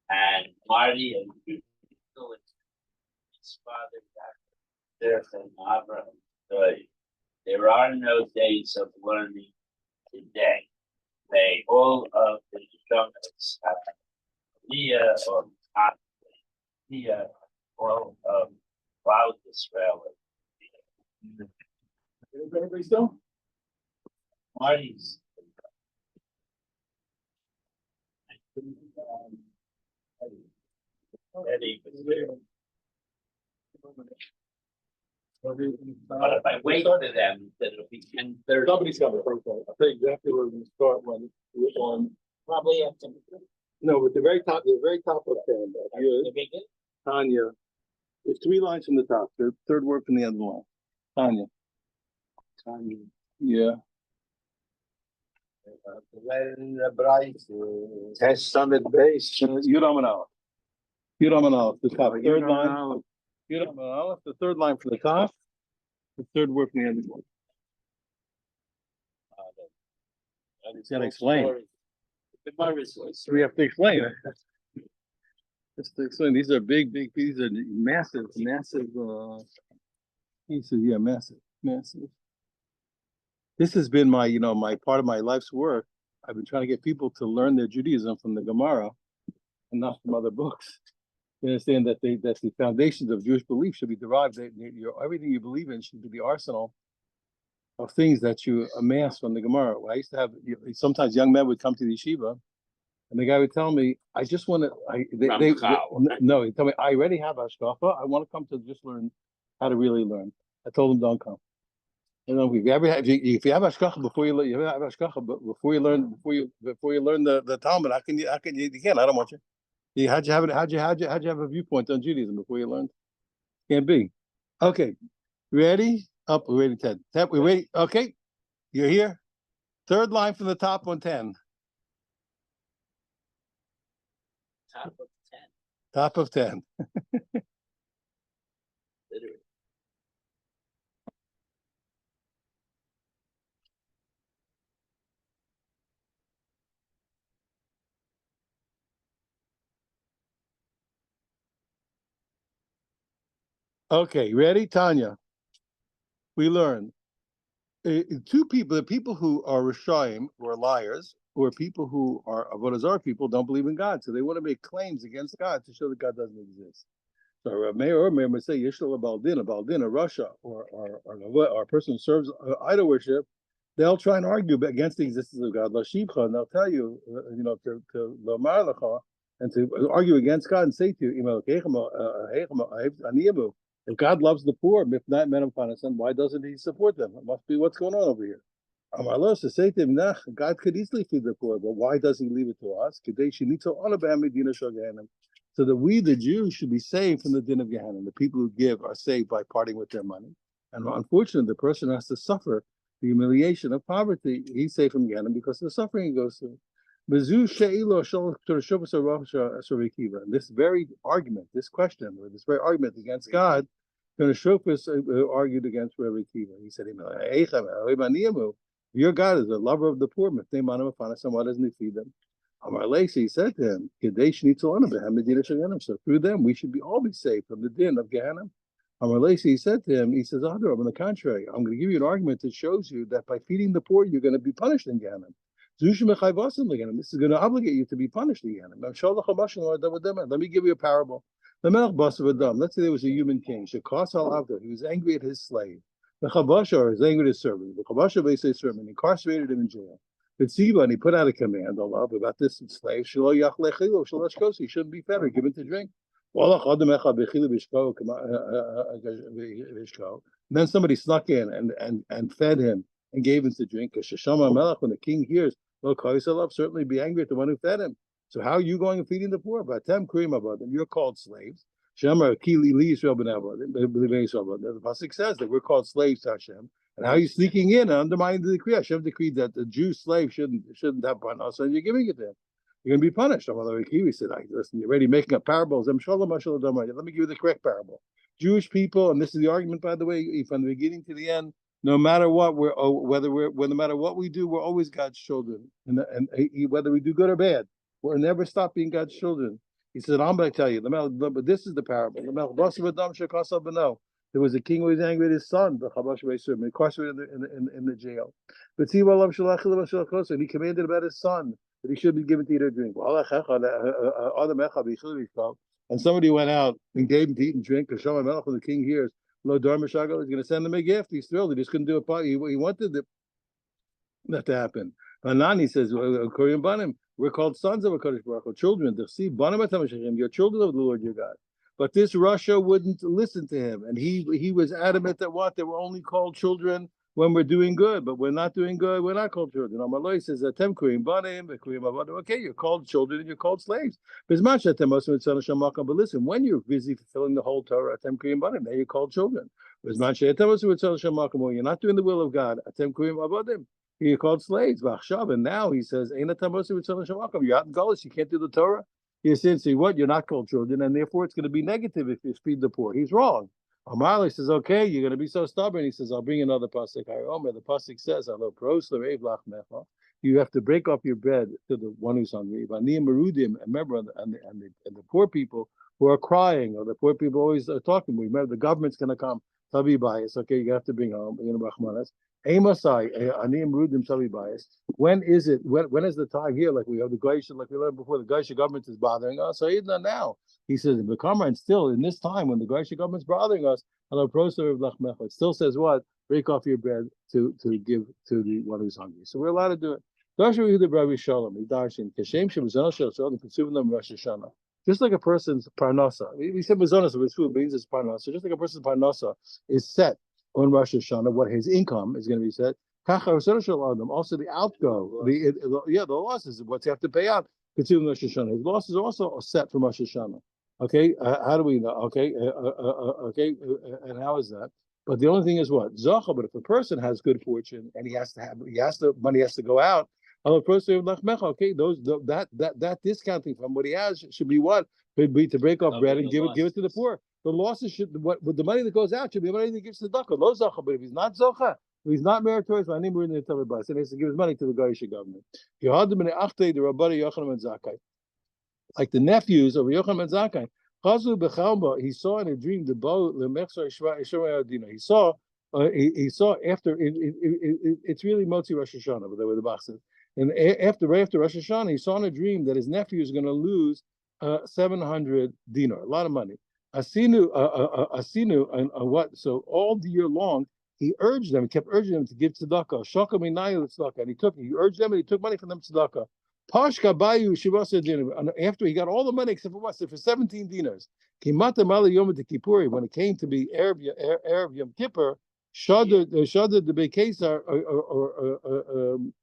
And Marty and his father Yaakov and Abraham. There are no days of learning today. May all of the instructors have Leah or Leah, all of Cloud Israel. Everybody still? Marty's. Eddie was there. But if I wait for them, then it'll be 10:30. Somebody's coming first. I'll tell you exactly where we're going to start when we're on. Probably after. No, at the very top of 10. Here, Tanya. There's 3 lines from the top. Third word from the end of the line. Tanya. Tanya. Yeah. Test on the base. Yudam and Aleph. Yudam and Aleph. The top. Third line. Yudam and Aleph. The third line from the top. The third word from the end of the line. He's got to explain. We have to explain it. Just to explain, these are big pieces. Are massive pieces. Yeah, massive. This has been my, my part of my life's work. I've been trying to get people to learn their Judaism from the Gemara and not from other books. You understand that that the foundations of Jewish belief should be derived. Everything you believe in should be the arsenal of things that you amass from the Gemara. I used to have, sometimes young men would come to the yeshiva, and the guy would tell me, "I just want to." No, he'd tell me, "I already have hashkafa. I want to come to just learn how to really learn." I told him, "Don't come." If you have hashkafa before you learn, before you learn the Talmud, how can you can't. I don't want you. How'd you have a viewpoint on Judaism before you learned? Can't be. Okay, ready? Up, we're ready, Ted. We're ready. Okay, you're here. Third line from the top on 10. Top of 10. Top of 10. Literally. Okay, ready, Tanya? We learn. Two people, the people who are Rishayim, who are liars, or people who are Avodah Zarah people, don't believe in God. So they want to make claims against God to show that God doesn't exist. So a mayor may say, Yishla a Baldin, a Russia, or a person who serves idol worship, they'll try and argue against the existence of God. Lashibcha, and they'll tell you, to Lomar Lecha, and to argue against God and say to you, if God loves the poor, if not men of Panasan, why doesn't he support them? It must be what's going on over here. Amarlos to say to him, God could easily feed the poor, but why does he leave it to us? So that we, the Jews, should be saved from the din of Gehenna. The people who give are saved by parting with their money. And unfortunately, the person has to suffer the humiliation of poverty. He's saved from Gehenna because of the suffering he goes through. This very argument, this question, or this very argument against God, Shofis argued against Rabbi Akiva. He said, your God is a lover of the poor. Why doesn't he feed them? He said to him, so through them we should all be saved from the din of Gehenna. He said to him, he says, on the contrary, I'm going to give you an argument that shows you that by feeding the poor, you're going to be punished in Gehenna. This is going to obligate you to be punished again. Let me give you a parable. Let's say there was a human king. He was angry at his slave. He was angry at his servant. He incarcerated him in jail. And he put out a command about this slave. He shouldn't be fed or given to drink. And then somebody snuck in and fed him and gave him to drink. When the king hears, certainly be angry at the one who fed him. So how are you going and feeding the poor? You're called slaves. The pasuk says that we're called slaves to Hashem. And how are you sneaking in and undermining the decree? Hashem decreed that the Jew slave shouldn't have panos, and you're giving it to him. You're going to be punished. He said, listen, you're already making up parables. Let me give you the correct parable. Jewish people, and this is the argument, by the way, from the beginning to the end, No matter what, no matter what we do, we're always God's children, and whether we do good or bad, we'll never stop being God's children. He said, "I'm going to tell you." But this is the parable. There was a king who was angry at his son, incarcerated in the jail. But see, and he commanded about his son that he should be given to eat or drink. And somebody went out and gave him to eat and drink. When the king hears, Lo Dar Mishagal is going to send him a gift. He's thrilled. He just couldn't do it. He wanted that to happen. Hanani says, Korean Banim, we're called sons of a Kadosh Baruch Hu, children. You're children of the Lord your God. But this Russia wouldn't listen to him, and he was adamant that they were only called children when we're doing good, but we're not doing good. We're not called children. Amaloi says, "Atem Korean Banim, okay, you're called children and you're called slaves. But listen, when you're busy fulfilling the whole Torah, Atem Korean Banim, then you're called children. When you're not doing the will of God, Atem Korean Abadim, you're called slaves. And now he says, you're out in Gullus, you can't do the Torah. You're saying, see what? You're not called children, and therefore it's going to be negative if you feed the poor. He's wrong. Amarli says, okay, you're going to be so stubborn. He says, I'll bring another pasuk. The pasuk says, you have to break off your bread to the one who's hungry. Remember, and the poor people who are crying, or the poor people always are talking. Remember, the government's going to come. Tabi bias. Okay, you have to bring home. When is it? When is the time here? Like we have the Gaisha, like we learned before, the Gaisha government is bothering us. So even now, he says, and still in this time when the Gaisha government's bothering us, it still says what? Break off your bread to give to the one who's hungry. So we're allowed to do it. Just like a person's parnasa, we said mazonos of his food means it's parnasa. Just like a person's parnasa is set on Rosh Hashanah, what his income is going to be set. Also, the outgo, the losses of what you have to pay out, considering Rosh Hashanah. His losses are also set from Rosh Hashanah. Okay, how do we know? Okay, and how is that? But the only thing is what zacha. But if a person has good fortune and money has to go out. Okay, that discounting from what he has should be what? Could be to break off bread and give it to the poor. The losses should with the money that goes out should be money that gives to the tzedakah. Lo zacha, but if he's not zacha, if he's not meritorious, then he has to give his money to the Gaisha government. Like the nephews of Yochanan ben Zakkai, he saw in a dream the bow. He saw after it's really Motzi Rosh Hashanah, but they were the Bachs. And right after Rosh Hashanah, he saw in a dream that his nephew is going to lose 700 dinar, a lot of money. Asinu, and what? So all the year long, he kept urging them to give tzedakah. Shaka minayu tzedakah, and he urged them, and he took money from them tzedakah. Pashka bayu shivasa dinar. And after he got all the money except for what? For 17 dinars. Kimata mali yom kippuri. When it came to be Erev Yom Kippur, Shadda the Bekesar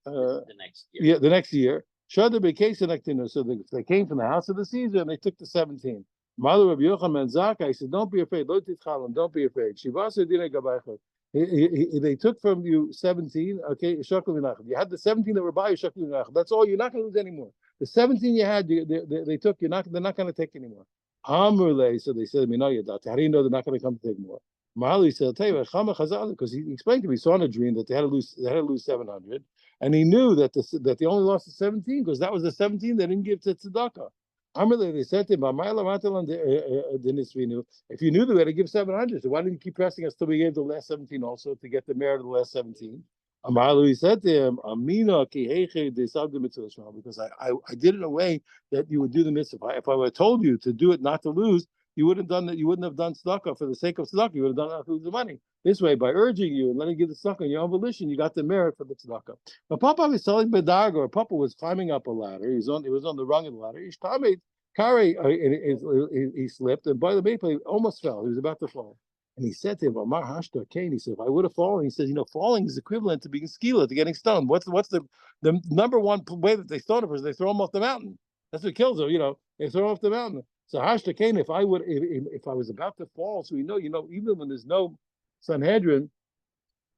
the next year. Yeah, the next year. Shadda Bekesar Nektino. So they came from the house of the Caesar and they took the 17. Mother of Yochanan Zakkai, he said, don't be afraid. Lo titchalam, don't be afraid. Shivasa dinah gabaycha. They took from you 17. Okay, shakul minachim. You had the 17 that were by you, shakul minachim. That's all. You're not going to lose anymore. The 17 you had, they took. They're not going to take anymore. Amrule. So they said, "Me no yadat." How do you know they're not going to come to take more? Mahali said, "I'll tell you, because he explained to me, he saw in a dream that they had to lose 700, and he knew that they only lost the 17 because that was the 17 they didn't give to tzedakah." They said to him, if you knew they had to give 700, so why didn't you keep pressing us till we gave the last 17 also to get the merit of the last 17? He said to him, because I did it in a way that you would do the mitzvah. If I would have told you to do it not to lose, you wouldn't have done that. You wouldn't have done tzedakah for the sake of tzedakah. You would have done it to lose the money. This way, by urging you and letting you give the tzedakah on your own volition, you got the merit for the tzedakah. But Papa was telling Bedarga, or Papa was climbing up a ladder. He was on the rung of the ladder. He slipped, and by the way, he almost fell. He was about to fall. And he said to him, Amar Hashta Kane, he said, if I would have fallen, he says, falling is equivalent to being skila, to getting stoned. What's the number one way that they stone a person? They throw him off the mountain. That's what kills him, they throw him off the mountain. So Hashta Kane, if I was about to fall, so even when there's no Sanhedrin,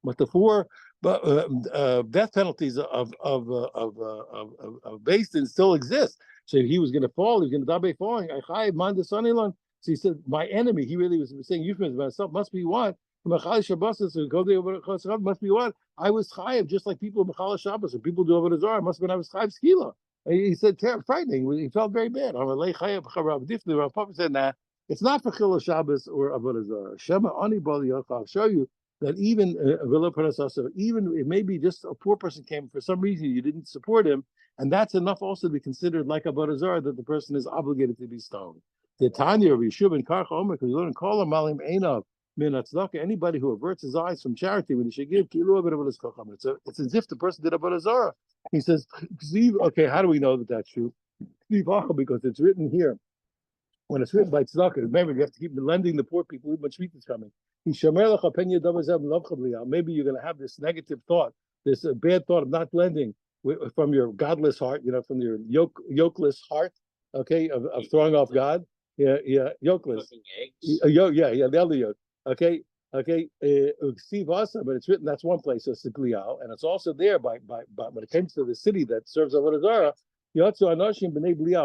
but the four death penalties of Beis Din still exist. So he was going to fall, he was going to die by falling. So he said, my enemy, he really was saying euphemism about himself, must be what? Machal Shabbos must be what? I was chayiv, just like people Machal Shabbos, and people do over the Zohar. Must have been I was chayiv skila. He said, frightening. He felt very bad. Rav Papa said, nah, it's not for Chil Shabbos or Avodah Zarah. Shema Ani Bali I'll show you that even even it may be just a poor person came for some reason you didn't support him, and that's enough also to be considered like Avodah Zarah that the person is obligated to be stoned. The Tanya of Yeshua and Karcha Omer, because you don't call him Malim Einav. Anybody who averts his eyes from charity when he should give, it's as if the person did Avodah Zarah. He says, okay, how do we know that that's true? Because it's written here. When it's written by tzedakah, remember you have to keep lending the poor people when Shmita is coming. Maybe you're going to have this negative thought, this bad thought of not lending from your godless heart, from your yokeless heart, okay, of throwing off God. Yeah, yokeless. The other yoke. Okay. But it's written. That's one place. So it's the Glial, and it's also there by when it comes to the city that serves Avodah Zarah.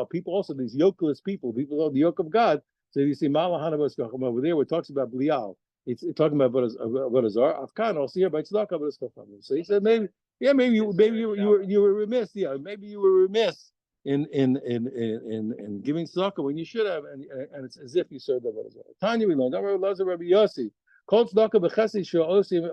People also these yokeless people know the yoke of God. So you see Malahanavas over there, where it talks about Blial. It's talking about Avodah Zarah. Afkan also here by Tzedakah. So he said maybe you were remiss. Yeah, maybe you were remiss in giving tzedakah when you should have, and it's as if you served Avodah Zarah. Tanya we learned. Rabbi Yossi. Called tzedakah b'chesed she'osim.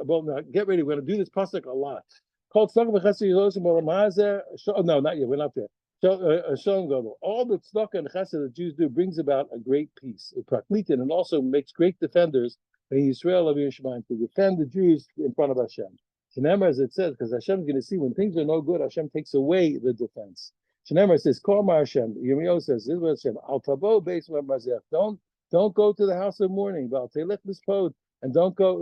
Get ready. We're going to do this pasuk a lot. Called tzedakah b'chesed she'osim b'lamazer. No, not yet. We're not there. Shalom Gadol. All the tzedakah and chesed that Jews do brings about a great peace, and also makes great defenders in Yisrael of Yerushalayim to defend the Jews in front of Hashem. Shneimar, as it says, because Hashem is going to see when things are no good, Hashem takes away the defense. Shneimar says, "Call Hashem." Yirmiyahu says, "This is what Hashem. Al tavo beis mazeh. Don't go to the house of mourning. Val telech mispod, and don't go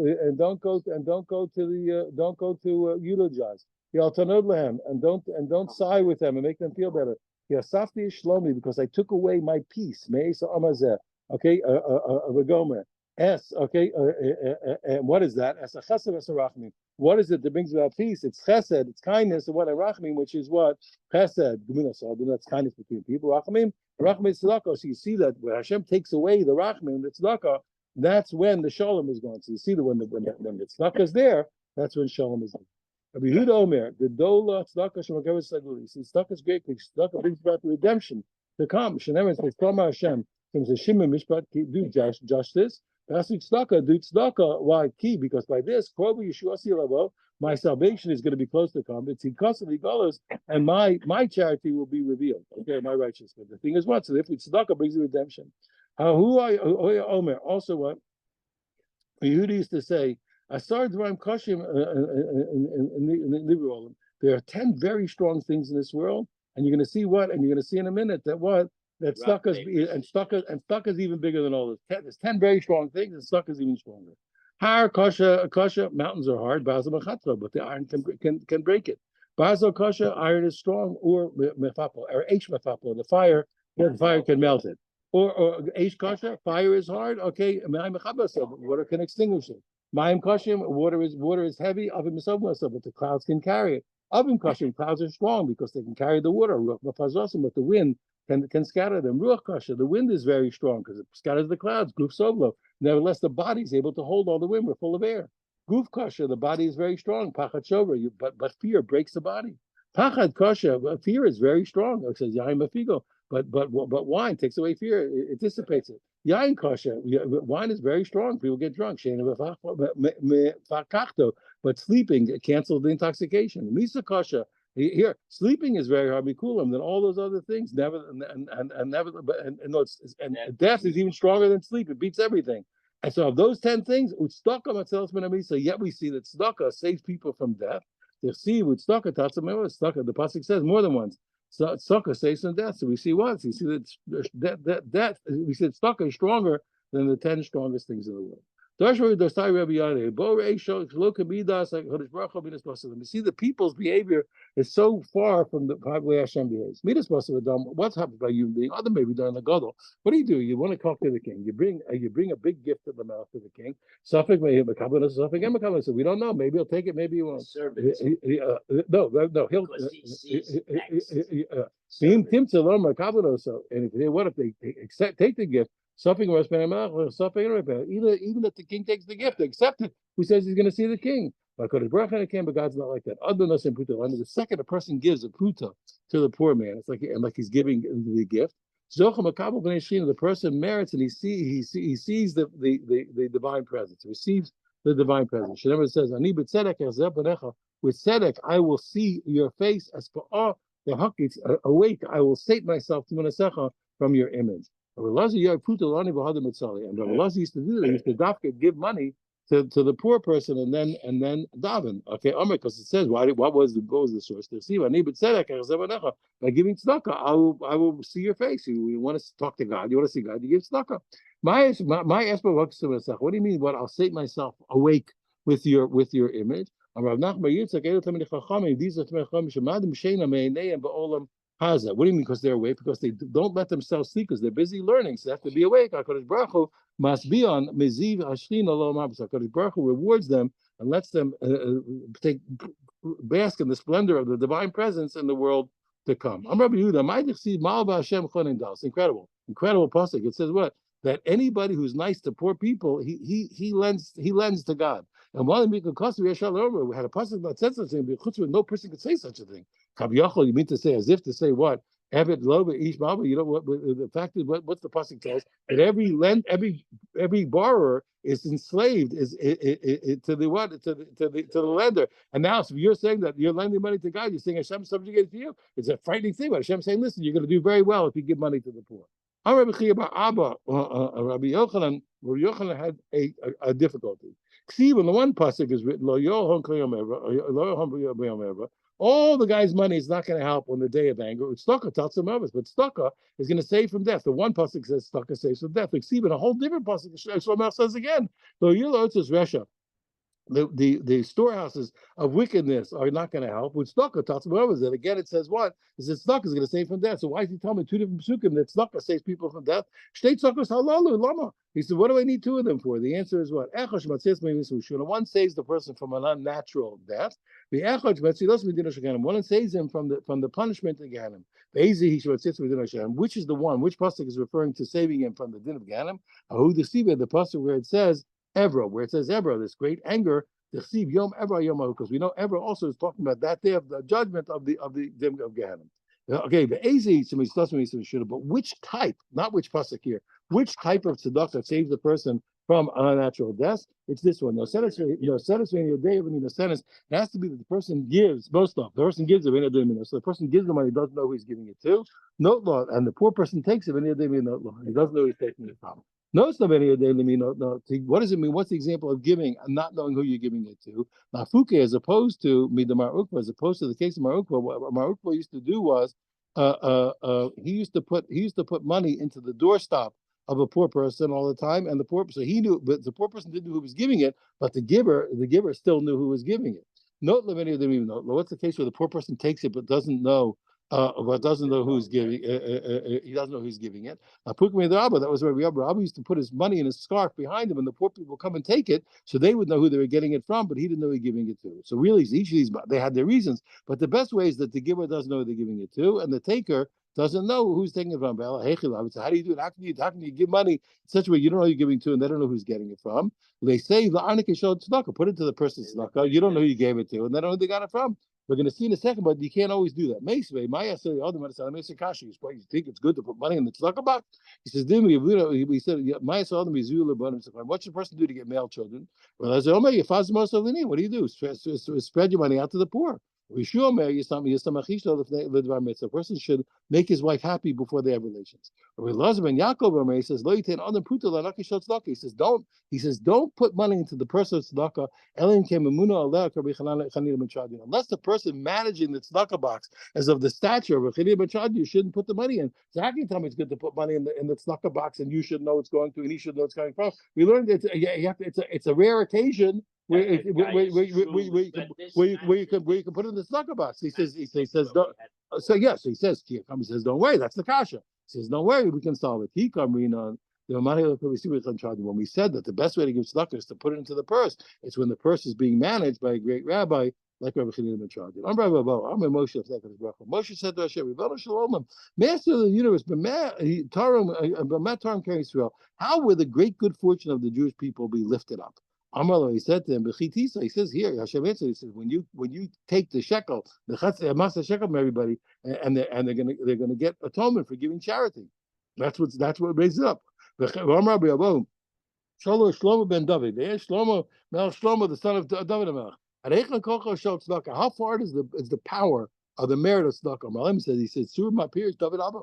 to eulogize. Yaltanod lehem, and don't sigh with them and make them feel better. Yasafti shlomi, because I took away my peace. Meisa amazeh. Okay, Vagomer. Okay, and what is that? As a chesed, as a rachmim. What is it that brings about peace? It's chesed, it's kindness, and what a rachmim, which is what chesed. That's kindness between people. Rachmim is tzedakah. So you see that when Hashem takes away the rachmim, the tzedakah, that's when the shalom is gone. So you see that when the tzedakah is there, that's when shalom is there. Rabbi Yehuda Omer, the dola tzedakah shemakavis saguli. See, tzedakah is great because tzedakah brings about the redemption to come. Shenemer says, "Kama Hashem." Comes a shimon mishpat do justice. That's tzedakah, do tzedakah. Why? Key, because by this, my salvation is going to be close to come. It's constantly goes, and my charity will be revealed. Okay, my righteousness. But the thing is what? So if tzedakah brings the redemption. Who are Omer? Also, what Yehuda used to say, Asar Dvarim Kashim in the there are 10 very strong things in this world, and you're going to see what, and you're going to see in a minute that what. That tzedakah is even bigger than all this. There's 10 very strong things, and tzedakah is even stronger. Har kasha, mountains are hard, but the iron can break it. Basil kasha, iron is strong, or mefapel, or h mefapel, the fire can melt it. Or h kasha, fire is hard. Okay, water can extinguish it. Mayim kashim, water is heavy. Avim but the clouds can carry it. Avim kashim, clouds are strong because they can carry the water. But the wind can scatter them. Ruach kasha, the wind is very strong because it scatters the clouds. Guf sovlo, nevertheless, the body is able to hold all the wind. We're full of air. Guf kasha, the body is very strong. Pachad shover, but fear breaks the body. Pachad kasha, fear is very strong. It says yain mafigo, but wine takes away fear. It dissipates it. Yain kasha, wine is very strong. People get drunk. But sleeping cancels the intoxication. Misa kasha. Here, sleeping is very hard. Bikulam than all those other things. Never and death is even stronger than sleep. It beats everything. And so of those 10 things, so yet we see that tzedakah saves people from death. The the pasuk says more than once. Tzedakah saves from death. So we see what? We see that we said tzedakah is stronger than the 10 strongest things in the world. We see the people's behavior is so far from the way Hashem behaves. What's happened by you being other maybe during the gadol? What do? You want to talk to the king. You bring a big gift to the mouth to the king. So we don't know. Maybe he'll take it. Maybe he won't. No. He'll. And what if they take the gift? Something was even if the king takes the gift, accept it. Who says he's going to see the king? But God's not like that. The second a person gives a pruta to the poor man, it's like he's giving the gift. The person merits and he sees the divine presence, receives the divine presence. Shemar says, with tzedek I will see your face as awake. I will sate myself to from your image. And Rabbi Elazar used to do that. He used to give money to the poor person and then daven. Okay, because it says what was the source? By giving tzedakah, I will see your face. You want to talk to God, you want to see God, you give tzedakah. My what do you mean? What I'll sate myself awake with your image. These are what do you mean? Because they're awake? Because they don't let themselves sleep because they're busy learning. So they have to be awake. HaKadosh Baruch Hu must be on Meziv Hashchin Olam Haba. HaKadosh Baruch Hu rewards them and lets them bask in the splendor of the divine presence in the world to come. I'm Rabbi Yehuda. It's incredible pasuk. It says what? That anybody who's nice to poor people, he lends to God. And while we had a pasuk that said such a thing, but no person could say such a thing. Kaviyachol, you mean to say as if to say what? Eved Loba Ish Maba. You know what? The fact is, what's the pasuk tells that every borrower is enslaved to the lender. And now, so if you're saying that you're lending money to God, you're saying Hashem subjugated to you. It's a frightening thing. But Hashem saying, listen, you're going to do very well if you give money to the poor. Rabbi Yochanan had a difficulty. See, when the one pasuk is written, all the guy's money is not going to help on the day of anger. Tzedakah tells him others, but tzedakah is going to save from death. The one pasuk says tzedakah saves from death. Like Stephen, a whole different pasuk says again, the storehouses of wickedness are not going to help. With tzedakah tells him others, and again it says what? It says tzedakah is going to save from death. So why is he telling me two different psukim that tzedakah saves people from death? Shtei tzedakahs halalu lama. He said, what do I need two of them for? The answer is what? One saves the person from an unnatural death. One saves him from the punishment of Gehenna. Which is the one? Which pasuk is referring to saving him from the din of Gehenna? The pasuk where it says Evra, this great anger, Yom Evra Yom, because we know Evra also is talking about that day of the judgment of the din of Gehenna. Okay, but which type, not which pasuk here, which type of tzedakah saves the person from unnatural death? It's this one. It has to be that the person gives most of. The person gives it, so the person gives the money, doesn't know who he's giving it to. Note law, and the poor person takes it, he doesn't know who he's taking it from. No, it's not any of no. What does it mean? What's the example of giving and not knowing who you're giving it to? Nafuke, as opposed to Midamar Ukva, as opposed to the case of Mar Ukva, what Mar Ukva used to do was he used to put money into the doorstop of a poor person all the time, and so he knew, but the poor person didn't know who was giving it, but the giver still knew who was giving it. Not many of them even know. What's the case where the poor person takes it but doesn't know who's giving. He doesn't know who's giving it. That was where Rabbi used to put his money in his scarf behind him, and the poor people come and take it, so they would know who they were getting it from, but he didn't know who he was giving it to. So really, each of these they had their reasons, but the best way is that the giver doesn't know who they're giving it to, and the taker doesn't know who's taking it from. So how do you do it? How can you give money in such a way you don't know who you're giving to, and they don't know who's getting it from? They say put it to the person's tzedakah. You don't know who you gave it to, and they don't know who they got it from. We're going to see in a second, but you can't always do that. You think it's good to put money in the tzedakah box? He says, he said, what's the person do to get male children? Well, I said, what do you do? Spread your money out to the poor. A person should make his wife happy before they have relations. He says, don't put money into the person's tzedakah unless the person managing the tzedakah box is of the stature of a you shouldn't put the money in. So how can you tell me it's good to put money in the tzedakah box and you should know it's going to and he should know it's coming from? We learned it's a rare occasion where you can put it in the tzedakah box. He says, don't. So yes, he says, don't worry, that's the kasha. He says, don't worry, we can solve it. When we said that the best way to give tzedakah is to put it into the purse, it's when the purse is being managed by a great rabbi like Rabbi Chanina ben Charged. I'm Rabbi Bo. I'm a Moshe of Sekadosh Baruch Hu. Moshe said to Hashem, "Rebbeinu Shalom, Master of the universe, Taram carries Israel. How will the great good fortune of the Jewish people be lifted up?" Amar, he said to him, "B'chitisa." He says here, Hashem answered. He says, when you take the shekel, the master shekel from everybody, and they're gonna get atonement for giving charity. That's what raises it up. Amar Shlomo ben David. Shlomo Melech Shlomo, the son of David Melech. How far is the power of the merit of tzedakah? Malim says, he says, "Sur my peers, David Abba."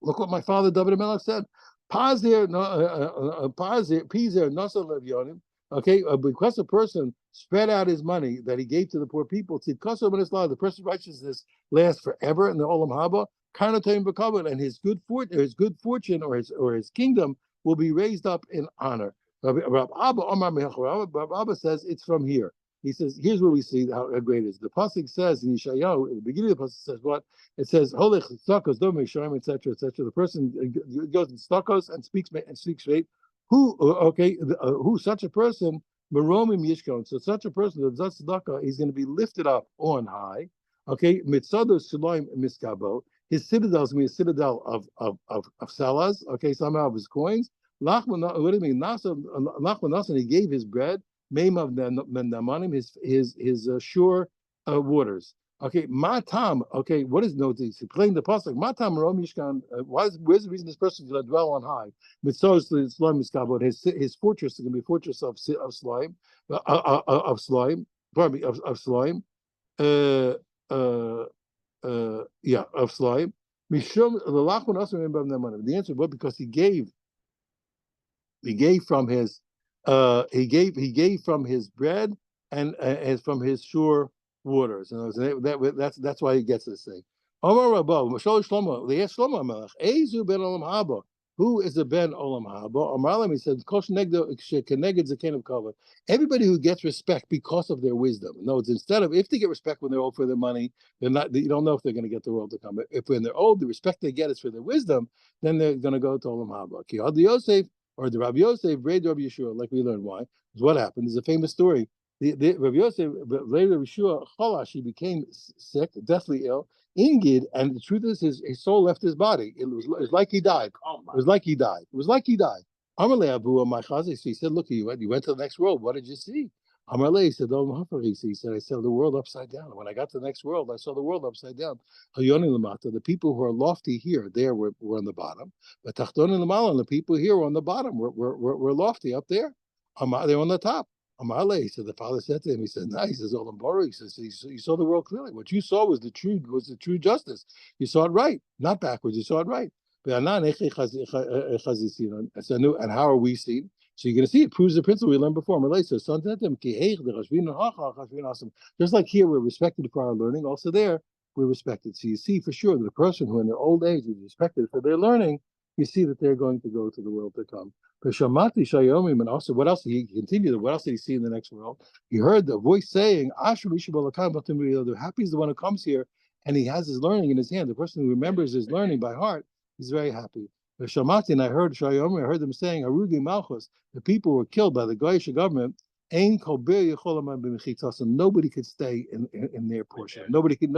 Look what my father David Melech said. Pizer nasa levyonim. Okay, because a person spread out his money that he gave to the poor people, the person's righteousness lasts forever in the olam haba. And his good fortune or his kingdom will be raised up in honor. Rabbi Abba says it's from here. He says, here's where we see how great it is. The pasuk says in Yeshayahu, at the beginning of the pasuk says what? It says, "Holech tzedakos, dom yisharim," etc., etc. The person goes in tzedakos and speaks straight. Who such a person? Meromim yishkon. So such a person that does tzedakah, he's going to be lifted up on high. Okay, mitzado sulaim miskabo. His citadel is going to be a citadel of salas. Okay, somehow of his coins. What do you mean? Nachman he gave his bread. Meimav Namanim, his sure waters. Okay, Matam. Okay, what is no? He's playing the pasuk. Matam Rom Yishkan. Where's the reason this person is going to dwell on high? Mitzvah Slime Miskabot. His fortress is going to be a fortress of slime, of slime. Pardon me, of slime. Of slime. Mishum the Lachman also Meimav Namanim. The answer, what? Because he gave from his. He gave from his bread and from his sure waters, and that's why he gets this thing. Amar Rabba, Shlomo, they asked Shlomo Melech, Ezu ben Olam Haba, who is the ben Olam Haba? Amar he said, everybody who gets respect because of their wisdom. No, it's instead of, if they get respect when they're old for their money, they're not. You don't know if they're going to get the world to come. If when they're old, the respect they get is for their wisdom, then they're going to go to Olam Haba. Ki Ad Yosef. Or the Rabbi Yosef, Rabbi Yeshua, like we learned why. What happened? There's a famous story. The Rabbi Yosef, Rabbi Yeshua, Cholash, he became sick, deathly ill, ingid, and the truth is his soul left his body. It was like he died. It was like he died. Amalei Abu my Chazi, he said, look, you went to the next world. What did you see? Amalei, he said, he said, I saw the world upside down. When I got to the next world, I saw the world upside down. The people who are lofty here, there were on the bottom. But Tachtoni Lamala, the people here were on the bottom, were lofty up there. They're on the top. Amalei, so the father said to him, he said, nice, he says, Olam Baruch, he says, you saw the world clearly. What you saw was the true justice. You saw it right, not backwards, you saw it right. And how are we seen? So you're going to see it proves the principle we learned before. Just like here, we're respected for our learning. Also there, we're respected. So you see for sure that a person who in their old age is respected for their learning, you see that they're going to go to the world to come. And also, what else did he continue? What else did he see in the next world? He heard the voice saying, happy is the one who comes here and he has his learning in his hand. The person who remembers his learning by heart, he's very happy. And I heard them saying, Arugi Malchus, the people were killed by the Goyish government. Nobody could stay in their portion. Nobody can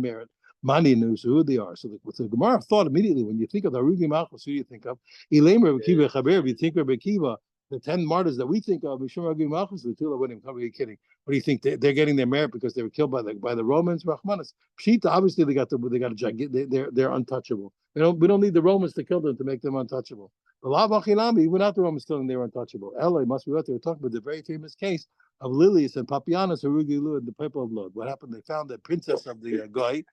merit. Mani knows who they are. So the Gemara thought immediately when you think of the Arugi Malchus, who do you think of? Elaim Kiva Chaber. If you think of Kiva, the 10 martyrs that we think of, Mishum Arugi Malchus, wouldn't come. Are you kidding? What do you think? They're getting their merit because they were killed by the Romans? Rahmanas. Pshita, obviously they're untouchable. We don't need the Romans to kill them to make them untouchable. Even not the Romans killing, they were untouchable. Ella must be what they were talking about, the very famous case of Lilius and Papianus, Harugilu, and the people of Lod. What happened? They found the princess of the Goy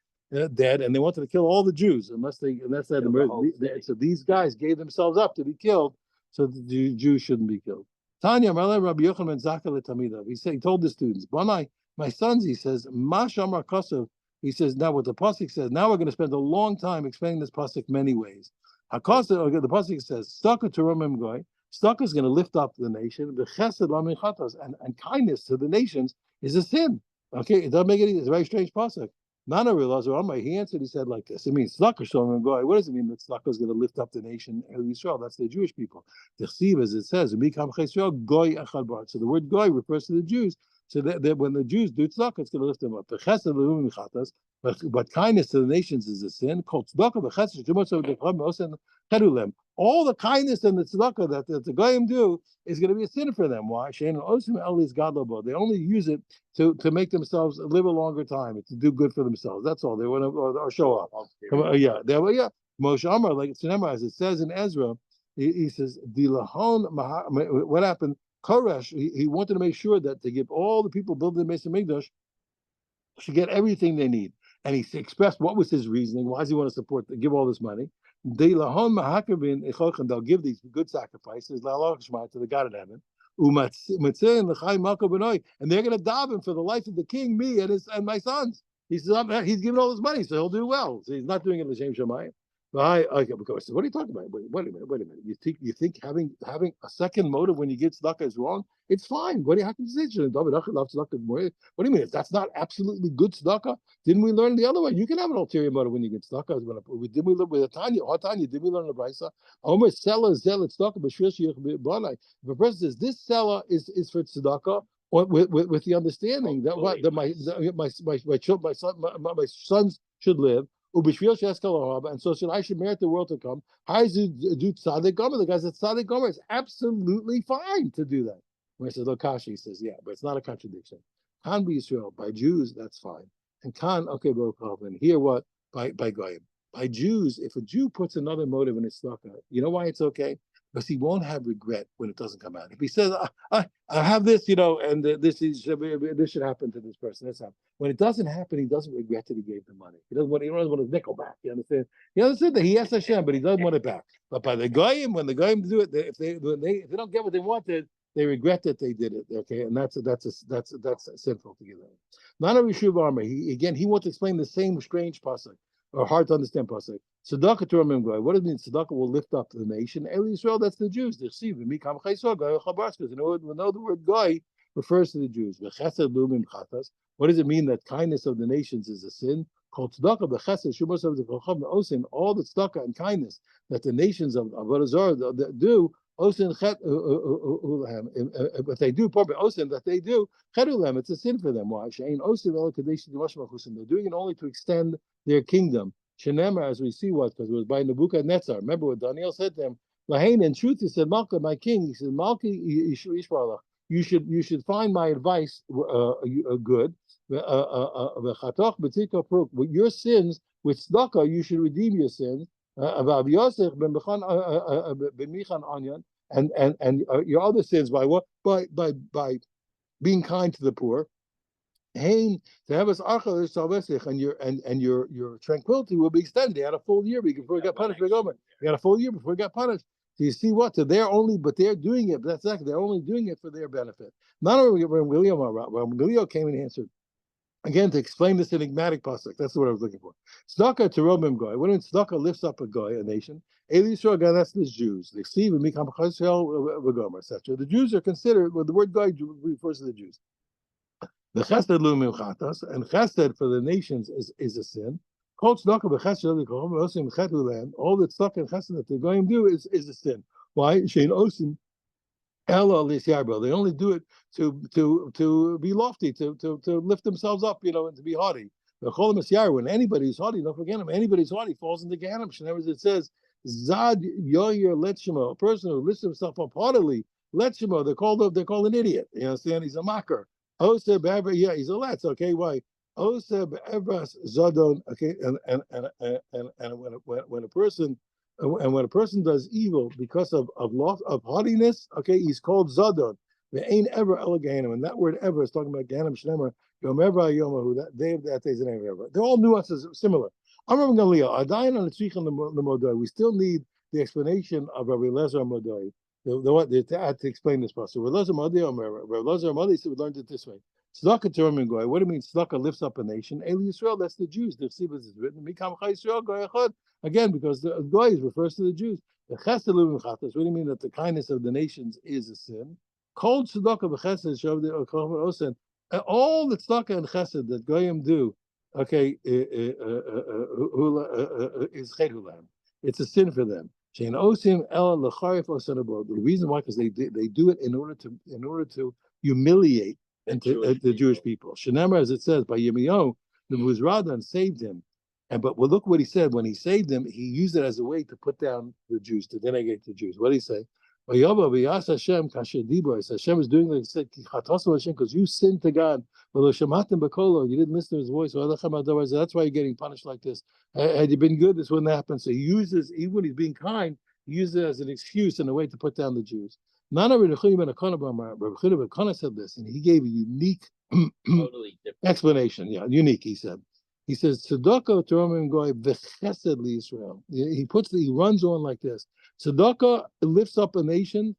dead, and they wanted to kill all the Jews unless they had the murder. So these guys gave themselves up to be killed, so the Jews shouldn't be killed. Tanya Rabbi Yochanan Zakal Tamidav. He told the students, "Banai, my sons," he says, "Mashamar Kosev." He says, now what the pasuk says. Now we're going to spend a long time explaining this pasuk many ways. The pasuk says, "Staka terumim goy." Staka is going to lift up the nation. The chesed lamin chatos, and kindness to the nations is a sin. Okay, it doesn't make it easy. It's a very strange pasuk. Nana realized, he answered. He said like this. It means staka terumim goy. What does it mean that staka is going to lift up the nation of Israel? That's the Jewish people. The chsiv, as it says, "Mikam chesed goy echad bar." So the word goy refers to the Jews. So that when the Jews do tzedakah, it's going to lift them up. The chesed l'umim chatas, but kindness to the nations is a sin. Called tzedakah v'chesed shumos osen cherulem. All the kindness and the tzedakah that the goyim do is going to be a sin for them. Why? Shein osim elis gadlobo. They only use it to make themselves live a longer time, to do good for themselves. That's all. They want to or show off. Come on, yeah. Moshe Amar, like it's as it says in Ezra, he says, Dilahon, what happened? Koresh, he wanted to make sure that to give all the people building the Mesa Mikdash should get everything they need. And he expressed what was his reasoning. Why does he want to give all this money? They'll give these good sacrifices to the God of heaven. And they're going to daven for the life of the king, me and my sons. He says, he's giving all this money, so he'll do well. So he's not doing it l'shem shamayim. Okay, because what are you talking about? Wait a minute. You think having a second motive when you give tzedakah is wrong? It's fine. How can you say what do you mean? If that's not absolutely good tzedakah, didn't we learn the other way? You can have an ulterior motive when you give tzedakah. Didn't we learn with a Tanya? Did we learn the Brisa? Omer seller zealot tzedakah b'shvil sheyich b'banai. If a person says this seller is for tzedakah, with the understanding that my sons should live. And so I should merit the world to come. Do tzaddik gomer? The guy said tzaddik gomer is absolutely fine to do that. When I said Lokashi, he says, yeah, but it's not a contradiction. Khan be Israel, by Jews, that's fine. And Khan, okay, and here what? By Goyim. By Jews, if a Jew puts another motive in his tzedakah, you know why it's okay? Because he won't have regret when it doesn't come out. If he says, I have this, and this should happen to this person, that's how. When it doesn't happen, he doesn't regret that he gave the money. He doesn't want his nickel back. You understand? He understood that he has Hashem, but he doesn't want it back. But by the Goyim, when the Goyim do it, if they don't get what they wanted, they regret that they did it. Okay, and that's sinful to give them. None of Yeshuv Armor. He wants to explain the same strange pasuk or hard to understand pasuk. Tzedakah to Ramim Goy. What does it mean? Tzedakah will lift up the nation. El Yisrael, that's the Jews. They receive it. Mikam Chaysor Goy Chabarskas. We know the word Goy refers to the Jews. V'chesed lumim chatas. What does it mean that kindness of the nations is a sin? Called tzedakah b'chesed shumos of the kochav osin. All the tzedakah and kindness that the nations of Avodah Zarah do. Osin chet but they do probably osin that they do chetulam. It's a sin for them. Why? Shein osin el kadesh dimashmachusim. They're doing it only to extend their kingdom. Shenemar, as we see, what because it was by Nebuchadnezzar. Remember what Daniel said to him. Lahain, in truth, he said, Malka, my king. He said, Malki Yishbarach. You should find my advice good. With your sins with tzedakah, you should redeem your sins. And your other sins by what? By being kind to the poor. And your tranquility will be extended. You had a full year before you got punished. You got a full year before you got punished. So you see what? So they're doing it. But that's exactly, they're only doing it for their benefit. Not only when William came and answered. Again, to explain this enigmatic pasuk, that's what I was looking for. Tzedakah to Romim Goy. When tzedakah lifts up a Goy, a nation, Eli Yisrael, that's the Jews. They see Mikam Chayisrael V'Gomer, etc. The Jews are considered. Well, the word Goy refers to the Jews. The Chesed Lumim Chatas, and Chesed for the nations is a sin. All the tzedakah and Chesed that the Goyim do is a sin. Why? Shein Osin. They only do it to be lofty, to lift themselves up, and to be haughty. When anybody's haughty, don't forget him. Anybody's haughty falls into Gehenna. As it says, Zad Yoyer Letshima, a person who lifts himself up haughtily, Letshima, they're called an idiot. You understand? He's a mocker. Oseb Ever, yeah, he's a let's. Okay, why? Oseb Evras Zadon. Okay, and when a person. And when a person does evil because of haughtiness, okay, he's called Zadon. There ain't ever Gehenna. And that word ever is talking about Gehenna Shnemer, Yom Ever Yomahu, that day of that day is an ever. They're all nuances similar. Amram Gamliel, Adayin on the Tzrichon the Modoi. We still need the explanation of Rabbi Lezer Modoi. To explain this process. Rabbi Lezer Modoi said we learned it this way. Tzedakah to Romim Goy. What do you mean? Tzedakah lifts up a nation. Eli Yisrael, that's the Jews. The Chsibas is written. Mikam Chayisrael Goy Echad. Again, because the Goy refers to the Jews. The Chesed Lumim Chatas. What do you mean that the kindness of the nations is a sin? Cold Tzedakah v'Chesed Shav the Osen. All the Tzedakah and Chesed that Goyim do, okay, is Chedulam. It's a sin for them. Shein Osim El Lecharif Osenabod. The reason why, because they do it in order to humiliate and to the Jewish people. Shenemar, as it says, by Yirmiyahu, the Muzradan saved him. And but well, look what he said. When he saved him, he used it as a way to put down the Jews, to denegate the Jews. What did he say? Hashem is doing like he said, because you sinned to God. You didn't listen to his voice. That's why you're getting punished like this. Had you been good, this wouldn't happen. So he uses, even when he's being kind, he uses it as an excuse and a way to put down the Jews. Rabbi Yechanan ben said this, and he gave a unique Totally different explanation. Yeah, unique. He said. He says, "Tzedakah Torah goy v'chesed liYisrael." He runs on like this. Tzedakah lifts up a nation,